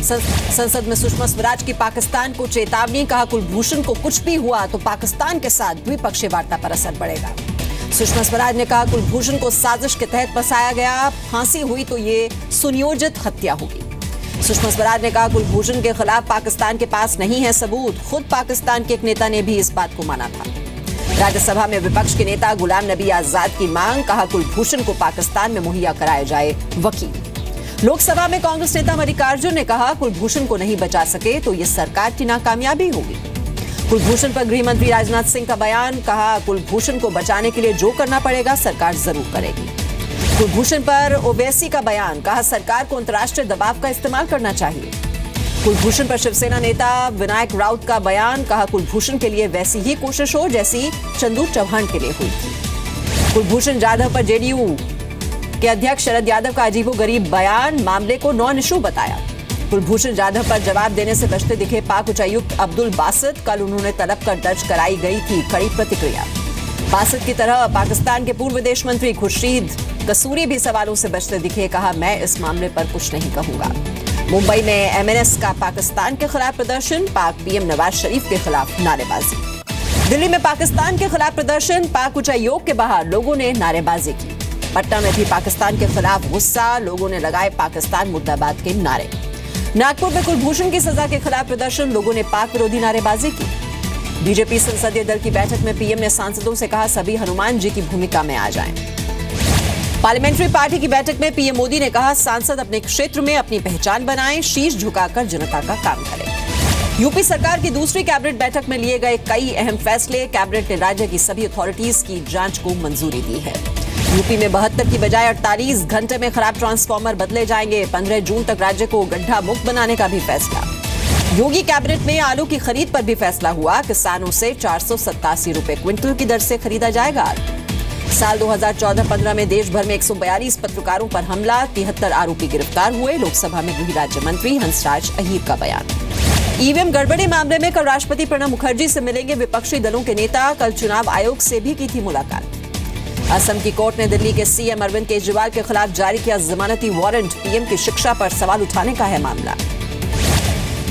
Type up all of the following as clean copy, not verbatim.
संसद में सुषमा स्वराज की पाकिस्तान को चेतावनी, कहा कुलभूषण को कुछ भी हुआ तो पाकिस्तान के साथ द्विपक्षीय वार्ता पर असर पड़ेगा। सुषमा स्वराज ने कहा कुलभूषण को साजिश के तहत फंसाया गया, फांसी हुई तो ये सुनियोजित हत्या होगी। सुषमा स्वराज ने कहा कुलभूषण के खिलाफ पाकिस्तान के पास नहीं है सबूत, खुद पाकिस्तान के एक नेता ने भी इस बात को माना था। राज्यसभा में विपक्ष के नेता गुलाम नबी आजाद की मांग, कहा कुलभूषण को पाकिस्तान में मुहैया कराया जाए वकील। लोकसभा में कांग्रेस नेता मल्लिकार्जुन ने कहा कुलभूषण को नहीं बचा सके तो ये सरकार की नाकामयाबी होगी। कुलभूषण पर गृह मंत्री राजनाथ सिंह का बयान, कहा कुलभूषण को बचाने के लिए जो करना पड़ेगा सरकार जरूर करेगी। कुलभूषण पर ओवैसी का बयान, कहा सरकार को अंतर्राष्ट्रीय दबाव का इस्तेमाल करना चाहिए। कुलभूषण पर शिवसेना नेता विनायक राउत का बयान, कहा कुलभूषण के लिए वैसी ही कोशिश हो जैसी चंदू चौहान के लिए हुई थी। कुलभूषण जाधव पर जेडीयू के अध्यक्ष शरद यादव का अजीबोगरीब बयान, मामले को नॉन इशू बताया। कुलभूषण जाधव पर जवाब देने से बचते दिखे पाक उच्चायुक्त अब्दुल बासित, कल उन्होंने तलब कर दर्ज कराई गई थी कड़ी प्रतिक्रिया। बासित की तरह पाकिस्तान के पूर्व विदेश मंत्री खुर्शीद कसूरी भी सवालों से बचते दिखे, कहा मैं इस मामले पर कुछ नहीं कहूंगा। मुंबई में एमएनएस का पाकिस्तान के खिलाफ प्रदर्शन, पाक पीएम नवाज शरीफ के खिलाफ नारेबाजी। दिल्ली में पाकिस्तान के खिलाफ प्रदर्शन, पाक उच्चायोग के बाहर लोगों ने नारेबाजी की। पटना में भी पाकिस्तान के खिलाफ गुस्सा, लोगों ने लगाए पाकिस्तान मुर्दाबाद के नारे। नागपुर में कुलभूषण की सजा के खिलाफ प्रदर्शन, लोगों ने पाक विरोधी नारेबाजी की। बीजेपी संसदीय दल की बैठक में पीएम ने सांसदों से कहा सभी हनुमान जी की भूमिका में आ जाएं। पार्लियामेंट्री पार्टी की बैठक में पीएम मोदी ने कहा सांसद अपने क्षेत्र में अपनी पहचान बनाएं, शीश झुकाकर जनता का काम करें। यूपी सरकार की दूसरी कैबिनेट बैठक में लिए गए कई अहम फैसले, कैबिनेट ने राज्य की सभी अथॉरिटीज की जांच को मंजूरी दी है। यूपी में 72 की बजाय 48 घंटे में खराब ट्रांसफार्मर बदले जाएंगे। 15 जून तक राज्य को गड्ढा मुक्त बनाने का भी फैसला। योगी कैबिनेट में आलू की खरीद पर भी फैसला हुआ, किसानों से 487 रुपए क्विंटल की दर से खरीदा जाएगा। साल 2014-15 में देश भर में 142 पत्रकारों पर हमला, 73 आरोपी गिरफ्तार हुए। लोकसभा में गृह राज्य मंत्री हंसराज अहीर का बयान। ईवीएम गड़बड़ी मामले में कल राष्ट्रपति प्रणब मुखर्जी से मिलेंगे विपक्षी दलों के नेता, कल चुनाव आयोग से भी की थी मुलाकात। असम की कोर्ट ने दिल्ली के सीएम अरविंद केजरीवाल के खिलाफ जारी किया जमानती वारंट, पीएम की शिक्षा पर सवाल उठाने का है मामला।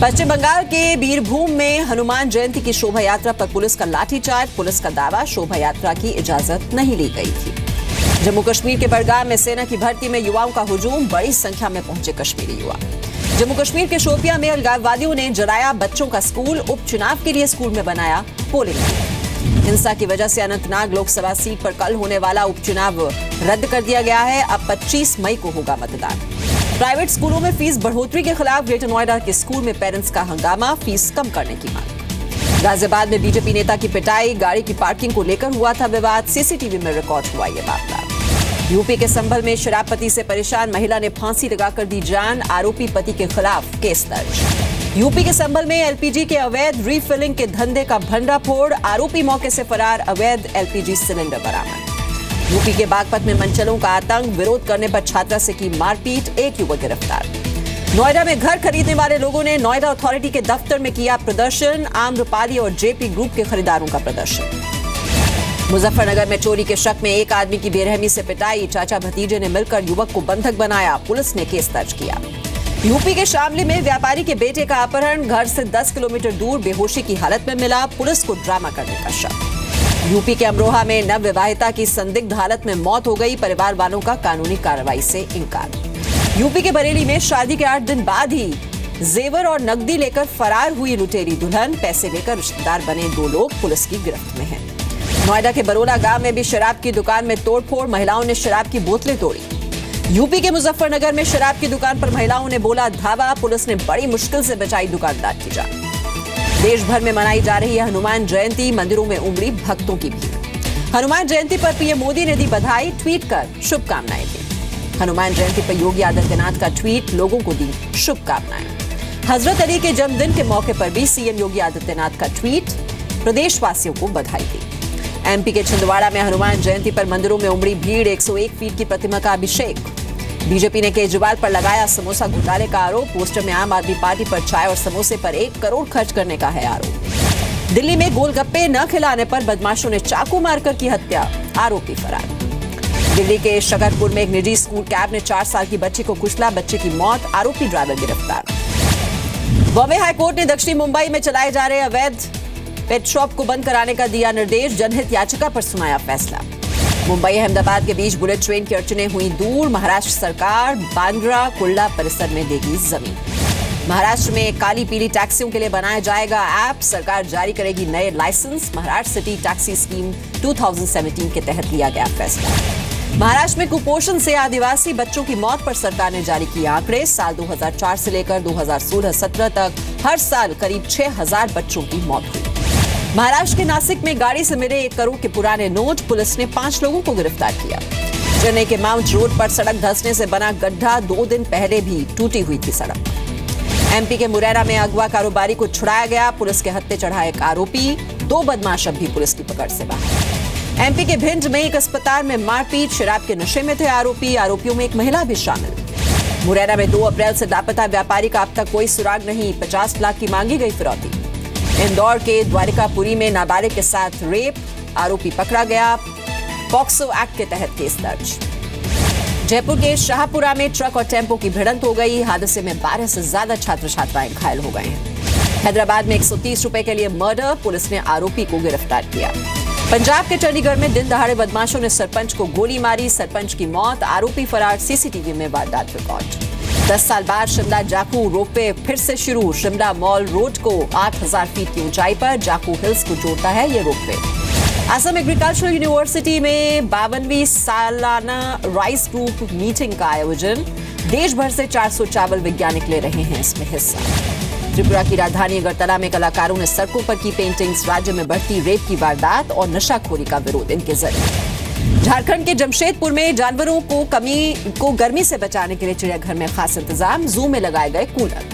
पश्चिम बंगाल के बीरभूम में हनुमान जयंती की शोभा यात्रा पर पुलिस का लाठीचार्ज, पुलिस का दावा शोभा यात्रा की इजाजत नहीं ली गई थी। जम्मू कश्मीर के बड़गाम में सेना की भर्ती में युवाओं का हुजूम, बड़ी संख्या में पहुंचे कश्मीरी युवा। जम्मू कश्मीर के शोपियां में अलगाववादियों ने जलाया बच्चों का स्कूल, उपचुनाव के लिए स्कूल में बनाया पोलिंग बूथ। हिंसा की वजह से अनंतनाग लोकसभा सीट पर कल होने वाला उपचुनाव रद्द कर दिया गया है, अब 25 मई को होगा मतदान। प्राइवेट स्कूलों में फीस बढ़ोतरी के खिलाफ ग्रेटर नोएडा के स्कूल में पेरेंट्स का हंगामा, फीस कम करने की मांग। गाजियाबाद में बीजेपी नेता की पिटाई, गाड़ी की पार्किंग को लेकर हुआ था विवाद, सीसीटीवी में रिकॉर्ड हुआ यह मामला। यूपी के संभल में शराबपती से परेशान महिला ने फांसी लगाकर दी जान, आरोपी पति के खिलाफ केस दर्ज। यूपी के संभल में एलपीजी के अवैध रीफिलिंग के धंधे का भंडाफोड़, आरोपी मौके से फरार, अवैध एलपीजी सिलेंडर बरामद। यूपी के बागपत में मनचलों का आतंक, विरोध करने पर छात्रा से की मारपीट, एक युवक गिरफ्तार। नोएडा में घर खरीदने वाले लोगों ने नोएडा अथॉरिटी के दफ्तर में किया प्रदर्शन, आम्रपाली और जेपी ग्रुप के खरीदारों का प्रदर्शन। मुजफ्फरनगर में चोरी के शक में एक आदमी की बेरहमी से पिटाई, चाचा भतीजे ने मिलकर युवक को बंधक बनाया, पुलिस ने केस दर्ज किया। यूपी के शामली में व्यापारी के बेटे का अपहरण, घर से 10 किलोमीटर दूर बेहोशी की हालत में मिला, पुलिस को ड्रामा करने का शक। यूपी के अमरोहा में नवविवाहिता की संदिग्ध हालत में मौत हो गई, परिवार वालों का कानूनी कार्रवाई से इंकार। यूपी के बरेली में शादी के 8 दिन बाद ही जेवर और नकदी लेकर फरार हुई लुटेरी दुल्हन, पैसे लेकर रिश्तेदार बने 2 लोग पुलिस की गिरफ्त में हैं। नोएडा के बरोला गांव में भी शराब की दुकान में तोड़फोड़, महिलाओं ने शराब की बोतलें तोड़ी। यूपी के मुजफ्फरनगर में शराब की दुकान पर महिलाओं ने बोला धावा, पुलिस ने बड़ी मुश्किल से बचाई दुकानदार की जान। देश भर में मनाई जा रही है हनुमान जयंती, मंदिरों में उमड़ी भक्तों की भीड़। हनुमान जयंती पर पीएम मोदी ने दी बधाई, ट्वीट कर शुभकामनाएं दी। हनुमान जयंती पर योगी आदित्यनाथ का ट्वीट, लोगों को दी शुभकामनाएं। हजरत अली के जन्मदिन के मौके पर भी सीएम योगी आदित्यनाथ का ट्वीट, प्रदेशवासियों को बधाई दी। एमपी के छिंदवाड़ा में हनुमान जयंती पर मंदिरों में उमड़ी भीड़, 101 फीट की प्रतिमा का अभिषेक। बीजेपी ने केजरीवाल पर लगाया समोसा घोटाले का आरोप, पोस्टर में आम आदमी पार्टी पर चाय और समोसे पर 1 करोड़ खर्च करने का है आरोप। दिल्ली में गोलगप्पे न खिलाने पर बदमाशों ने चाकू मारकर की हत्या, आरोपी फरार। दिल्ली के शकरपुर में एक निजी स्कूल कैब ने 4 साल की बच्ची को कुचला, बच्चे की मौत, आरोपी ड्राइवर गिरफ्तार। बॉम्बे हाईकोर्ट ने दक्षिणी मुंबई में चलाए जा रहे अवैध पेट शॉप को बंद कराने का दिया निर्देश। जनहित याचिका पर सुनाया फैसला। मुंबई अहमदाबाद के बीच बुलेट ट्रेन की अड़चनें हुई दूर। महाराष्ट्र सरकार बांद्रा कुर्ला परिसर में देगी जमीन। महाराष्ट्र में काली पीली टैक्सियों के लिए बनाया जाएगा ऐप। सरकार जारी करेगी नए licence. Maharashtra city taxi scheme 2017 के तहत लिया गया फैसला। महाराष्ट्र में कुपोषण से आदिवासी बच्चों की मौत पर सरकार ने जारी किए आंकड़े। साल 2004 से लेकर 2016-17 तक हर साल करीब 6000 बच्चों की मौत हुई। महाराष्ट्र के नासिक में गाड़ी से मिले 1 करोड़ के पुराने नोट। पुलिस ने 5 लोगों को गिरफ्तार किया। चेन्नई के माउंट रोड पर सड़क धंसने से बना गड्ढा। 2 दिन पहले भी टूटी हुई थी सड़क। एमपी के मुरैना में अगवा कारोबारी को छुड़ाया गया। पुलिस के हत्थे चढ़ा एक आरोपी। 2 बदमाश अब भी पुलिस की पकड़ से बाहर। एमपी के भिंड में एक अस्पताल में मारपीट। शराब के नशे में थे आरोपी। आरोपियों में एक महिला भी शामिल। मुरैना में 2 अप्रैल से लापता व्यापारी का अब तक कोई सुराग नहीं। 50 लाख की मांगी गई फिरौती। इंदौर के द्वारिकापुरी में नाबालिग के साथ रेप। आरोपी पकड़ा गया। पॉक्सो एक्ट के तहत केस दर्ज। जयपुर के शाहपुरा में ट्रक और टेम्पो की भिड़ंत हो गई। हादसे में 12 से ज्यादा छात्र छात्राएं घायल हो गए हैं। हैदराबाद में 130 रुपए के लिए मर्डर। पुलिस ने आरोपी को गिरफ्तार किया। पंजाब के चंडीगढ़ में दिन दहाड़े बदमाशों ने सरपंच को गोली मारी। सरपंच की मौत। आरोपी फरार। सीसीटीवी में वारदात रिकॉर्ड। 10 साल बाद शिमला जाखू रोपवे फिर से शुरू। शिमला मॉल रोड को 8000 फीट की ऊंचाई पर जाखू हिल्स को जोड़ता है ये रोपवे। असम एग्रीकल्चरल यूनिवर्सिटी में 52वीं सालाना राइस ग्रुप मीटिंग का आयोजन। देश भर से 400 चावल वैज्ञानिक ले रहे हैं इसमें हिस्सा। त्रिपुरा की राजधानी अगरतला में कलाकारों ने सड़कों पर की पेंटिंग्स। राज्य में बढ़ती रेप की वारदात और नशाखोरी का विरोध इनके जरिए। झारखंड के जमशेदपुर में जानवरों को गर्मी से बचाने के लिए चिड़ियाघर में खास इंतजाम। जू में लगाए गए कूलर।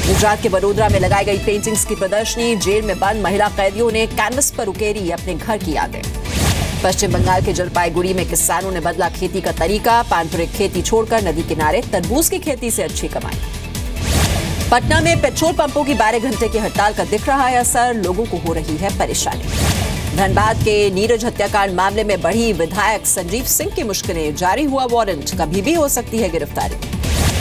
गुजरात के वडोदरा में लगाई गई पेंटिंग्स की प्रदर्शनी। जेल में बंद महिला कैदियों ने कैनवस पर उकेरी अपने घर की यादें। पश्चिम बंगाल के जलपाईगुड़ी में किसानों ने बदला खेती का तरीका। पारंपरिक खेती छोड़कर नदी किनारे तरबूज की खेती से अच्छी कमाई। पटना में पेट्रोल पंपों की 12 घंटे की हड़ताल का दिख रहा है असर। लोगों को हो रही है परेशानी। धनबाद के नीरज हत्याकांड मामले में बढ़ी विधायक संजीव सिंह की मुश्किलें। जारी हुआ वारंट। कभी भी हो सकती है गिरफ्तारी।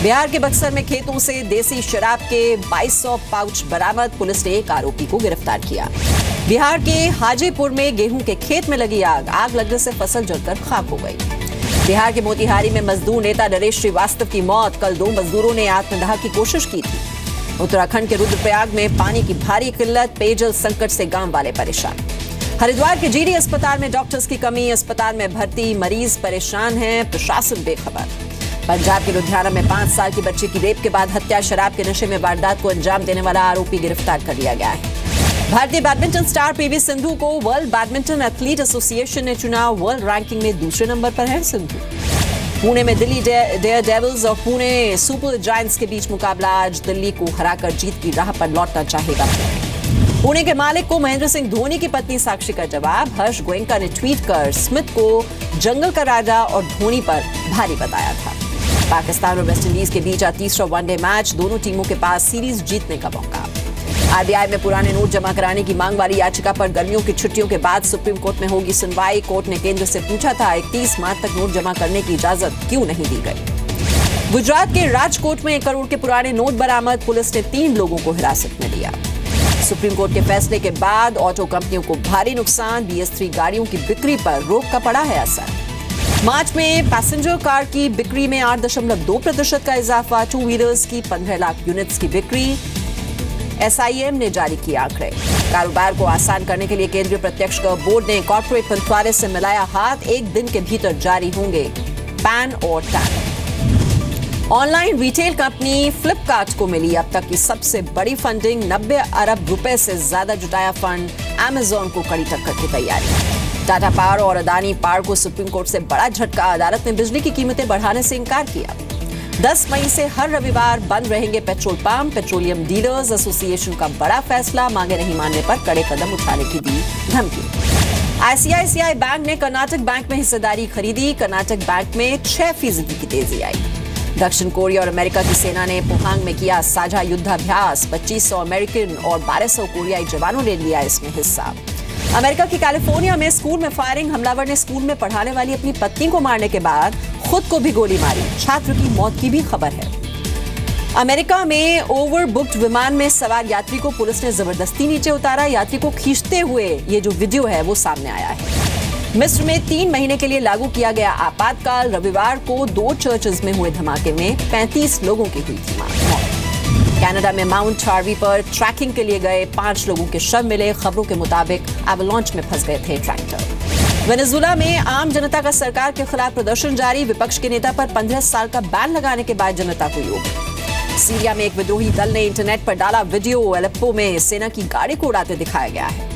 बिहार के बक्सर में खेतों से देसी शराब के 2200 पाउच बरामद। पुलिस ने एक आरोपी को गिरफ्तार किया। बिहार के हाजीपुर में गेहूं के खेत में लगी आग। आग लगने से फसल जलकर खाक हो गई। बिहार के मोतिहारी में मजदूर नेता नरेश श्रीवास्तव की मौत। कल 2 मजदूरों ने आत्मदाह की कोशिश की थी। उत्तराखंड के रुद्रप्रयाग में पानी की भारी किल्लत। पेयजल संकट से गांव वाले परेशान। हरिद्वार के जीडी अस्पताल में डॉक्टर्स की कमी। अस्पताल में भर्ती मरीज परेशान हैं। प्रशासन बेखबर। पंजाब के लुधियाना में 5 साल की बच्ची की रेप के बाद हत्या। शराब के नशे में वारदात को अंजाम देने वाला आरोपी गिरफ्तार कर लिया गया है। भारतीय बैडमिंटन स्टार पीवी सिंधु को वर्ल्ड बैडमिंटन एथलीट एसोसिएशन ने चुना। वर्ल्ड रैंकिंग में दूसरे नंबर पर है सिंधु। पुणे में दिल्ली डेयर डेविल्स और पुणे सुपर जायंट्स के बीच मुकाबला। आज दिल्ली को हराकर जीत की राह पर लौटना चाहेगा पुणे के मालिक को महेंद्र सिंह धोनी की पत्नी साक्षी का जवाब। हर्ष गोयनका ने ट्वीट कर स्मिथ को जंगल का राजा और धोनी पर भारी बताया था। पाकिस्तान और वेस्टइंडीज के बीच आज तीसरा वनडे मैच। दोनों टीमों के पास सीरीज जीतने का मौका। आरबीआई में पुराने नोट जमा कराने की मांग वाली याचिका पर गर्मियों की छुट्टियों के बाद सुप्रीम कोर्ट में होगी सुनवाई। कोर्ट ने केंद्र से पूछा था 31 मार्च तक नोट जमा करने की इजाजत क्यों नहीं दी गई। गुजरात के राजकोट में 1 करोड़ के पुराने नोट बरामद। पुलिस ने 3 लोगों को हिरासत में लिया। सुप्रीम कोर्ट के फैसले के बाद ऑटो कंपनियों को भारी नुकसान। BS3 गाड़ियों की बिक्री पर रोक का पड़ा है असर। मार्च में पैसेंजर कार की बिक्री में 8.2% का इजाफा। 2 व्हीलर्स की 15 लाख यूनिट्स की बिक्री। SIM ने जारी किए आंकड़े। कारोबार को आसान करने के लिए केंद्रीय प्रत्यक्ष कर बोर्ड ने कॉर्पोरेट मंत्रालय से मिलाया हाथ। 1 दिन के भीतर जारी होंगे पैन और tan. Online retail company Flipkart को मिली अब तक की सबसे बड़ी फंडिंग। 90 अरब रुपए से ज्यादा जुटाया फंड। अमेजॉन को कड़ी टक्कर की तैयारी। टाटा पावर और अदानी पावर को सुप्रीम कोर्ट से बड़ा झटका। अदालत ने बिजली की कीमतें बढ़ाने से इनकार किया। 10 मई से हर रविवार बंद रहेंगे petrol pump. Petroleum dealers association का बड़ा फैसला। मांगे नहीं मानने पर कड़े कदम उठाने की दी धमकी। ICICI बैंक ने कर्नाटक बैंक में हिस्सेदारी खरीदी। कर्नाटक बैंक में 6% की तेजी आई। दक्षिण कोरिया और अमेरिका की सेना ने पोहांग में किया साझा युद्धाभ्यास। 2500 अमेरिकन और 1200 कोरियाई जवानों ने लिया इसमें हिस्सा। अमेरिका की कैलिफोर्निया में स्कूल में फायरिंग। हमलावर ने स्कूल में पढ़ाने वाली अपनी पत्नी को मारने के बाद खुद को भी गोली मारी। छात्र की मौत की भी खबर है। अमेरिका में ओवरबुक्ड विमान में सवार यात्री को पुलिस ने जबरदस्ती नीचे उतारा। यात्री को खींचते हुए ये जो वीडियो है वो सामने आया है। मिस्र में 3 महीने के लिए लागू किया गया आपातकाल। रविवार को 2 चर्चेज में हुए धमाके में 35 लोगों की हुई थी मौत। कनाडा में माउंट हार्वी पर ट्रैकिंग के लिए गए 5 लोगों के शव मिले। खबरों के मुताबिक एवलांच में फंस गए थे ट्रैक्टर। वेनेजुएला में आम जनता का सरकार के खिलाफ प्रदर्शन जारी। विपक्ष के नेता पर 15 साल का बैन लगाने के बाद जनता हुई उग्र। सीरिया में एक विद्रोही दल ने इंटरनेट पर डाला वीडियो। अलेप्पो में सेना की गाड़ी को उड़ाते दिखाया गया है।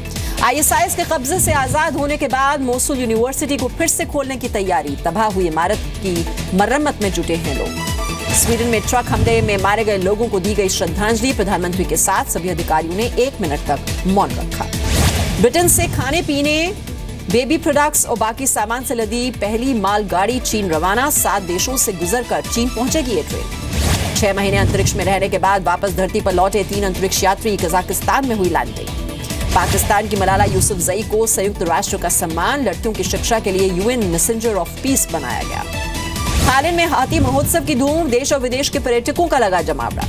आईएसआईएस के कब्जे से आजाद होने के बाद मोसुल यूनिवर्सिटी को फिर से खोलने की तैयारी। तबाह हुई इमारत की मरम्मत में जुटे हैं लोग। स्वीडन में ट्रक हमले में मारे गए लोगों को दी गई श्रद्धांजलि। प्रधानमंत्री के साथ सभी अधिकारियों ने 1 मिनट तक मौन रखा। ब्रिटेन से खाने पीने, बेबी प्रोडक्ट्स और बाकी सामान से लदी पहली मालगाड़ी चीन रवाना। 7 देशों से गुजरकर चीन पहुंचेगी ये ट्रेन। 6 महीने अंतरिक्ष में रहने के बाद वापस धरती पर लौटे 3 अंतरिक्ष यात्री। कजाकिस्तान में हुई लैंडिंग। पाकिस्तान की मलाला यूसुफजई को संयुक्त राष्ट्र का सम्मान। लड़कियों की शिक्षा के लिए यूएन मैसेंजर ऑफ पीस बनाया गया। थाईलैंड में हाथी महोत्सव की धूम। देश और विदेश के पर्यटकों का लगा जमावड़ा।